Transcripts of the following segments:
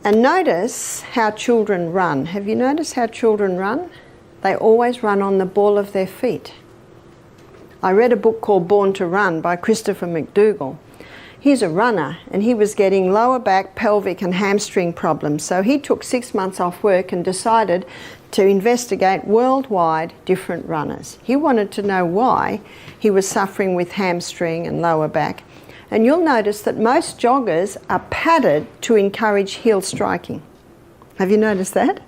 And notice how children run. Have you noticed how children run? They always run on the ball of their feet. I read a book called Born to Run by Christopher McDougall. He's a runner and he was getting lower back, pelvic and hamstring problems. So he took 6 months off work and decided to investigate worldwide different runners. He wanted to know why he was suffering with hamstring and lower back. And you'll notice that most joggers are padded to encourage heel striking. Have you noticed that?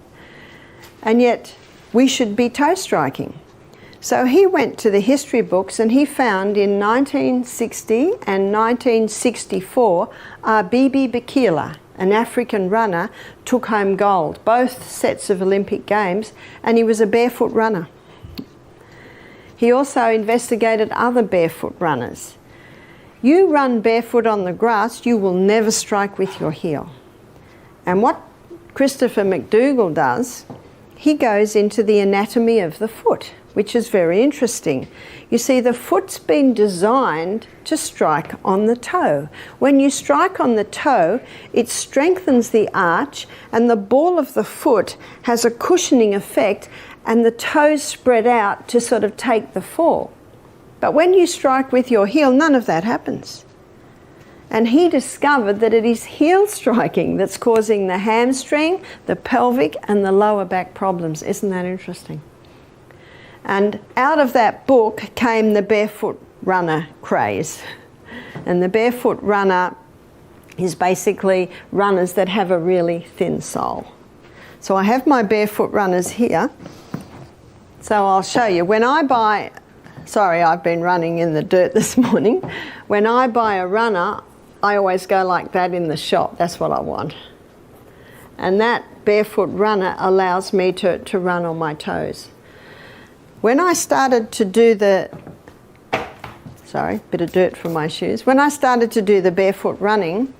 And yet we should be toe striking. So he went to the history books and he found in 1960 and 1964 Bibi Bikila, an African runner, took home gold, both sets of Olympic Games, and he was a barefoot runner. He also investigated other barefoot runners. You run barefoot on the grass, you will never strike with your heel. And what Christopher McDougall does, he goes into the anatomy of the foot, which is very interesting. You see, the foot's been designed to strike on the toe. When you strike on the toe, it strengthens the arch and the ball of the foot has a cushioning effect and the toes spread out to sort of take the fall. But when you strike with your heel, none of that happens. And he discovered that it is heel striking that's causing the hamstring, the pelvic and the lower back problems. Isn't that interesting? And out of that book came the barefoot runner craze. And the barefoot runner is basically runners that have a really thin sole. So I have my barefoot runners here. So I'll show you. When I buy, sorry, I've been running in the dirt this morning. When I buy a runner, I always go like that in the shop. That's what I want. And that barefoot runner allows me to run on my toes. When I started to do the, sorry, bit of dirt from my shoes. When I started to do the barefoot running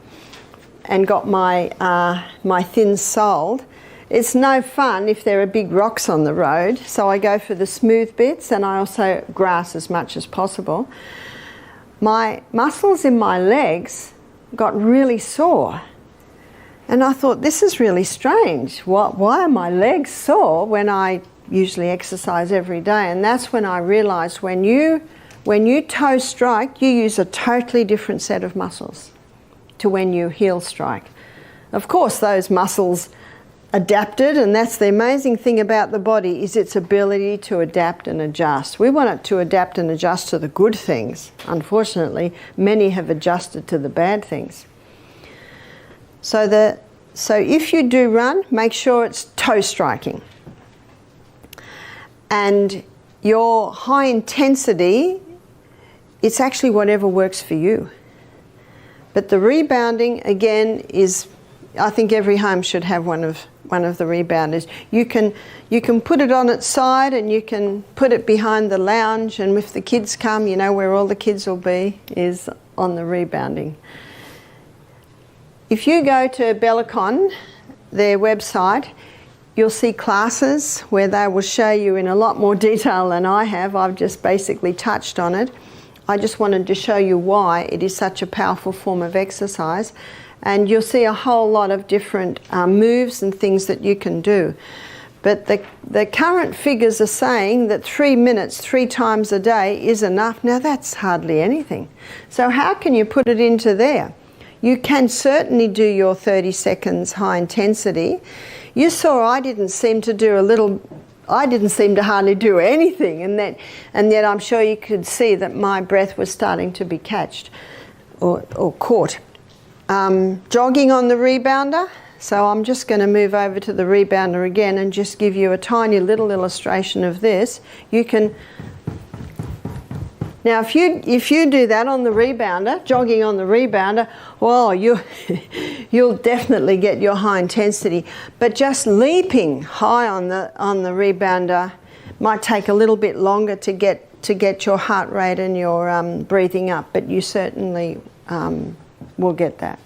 and got my, my thin sole, it's no fun if there are big rocks on the road. So I go for the smooth bits and I also grass as much as possible. My muscles in my legs got really sore. And I thought, this is really strange. Why are my legs sore when I usually exercise every day? And that's when I realized when you toe strike, you use a totally different set of muscles to when you heel strike. Of course, those muscles adapted, and that's the amazing thing about the body, is its ability to adapt and adjust. We want it to adapt and adjust to the good things. Unfortunately, many have adjusted to the bad things. So if you do run, make sure it's toe striking. And your high intensity, it's actually whatever works for you. But the rebounding, again, is, I think every home should have one of the rebounders. You can put it on its side and you can put it behind the lounge, and if the kids come, you know where all the kids will be is on the rebounding. If you go to Bellicon, their website, you'll see classes where they will show you in a lot more detail than I have. I've just basically touched on it. I just wanted to show you why it is such a powerful form of exercise. And you'll see a whole lot of different moves and things that you can do. But the current figures are saying that 3 minutes 3 times a day is enough. Now that's hardly anything. So how can you put it into there? You can certainly do your 30 seconds high intensity. You saw I didn't seem to hardly do anything, and yet I'm sure you could see that my breath was starting to be catched or caught. Jogging on the rebounder. So I'm just going to move over to the rebounder again and just give you a tiny little illustration of this. You can, now if you do that on the rebounder, jogging on the rebounder, well, you'll definitely get your high intensity. But just leaping high on the rebounder might take a little bit longer to get your heart rate and your breathing up, but you certainly will get that.